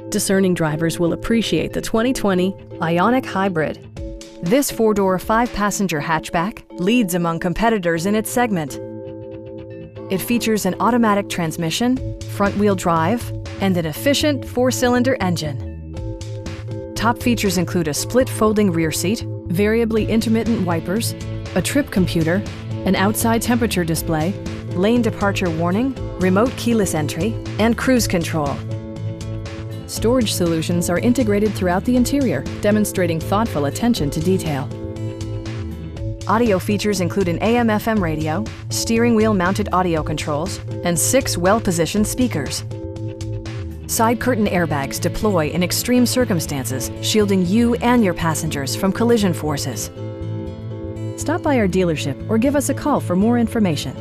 Discerning drivers will appreciate the 2020 Ioniq Hybrid. This four-door, five-passenger hatchback leads among competitors in its segment. It features an automatic transmission, front-wheel drive, and an efficient four-cylinder engine. Top features include a split folding rear seat, variably intermittent wipers, a trip computer, an outside temperature display, lane departure warning, remote keyless entry, and cruise control. Storage solutions are integrated throughout the interior, demonstrating thoughtful attention to detail. Audio features include an AM/FM radio, steering wheel mounted audio controls, and 6 well-positioned speakers. Side curtain airbags deploy in extreme circumstances, shielding you and your passengers from collision forces. Stop by our dealership or give us a call for more information.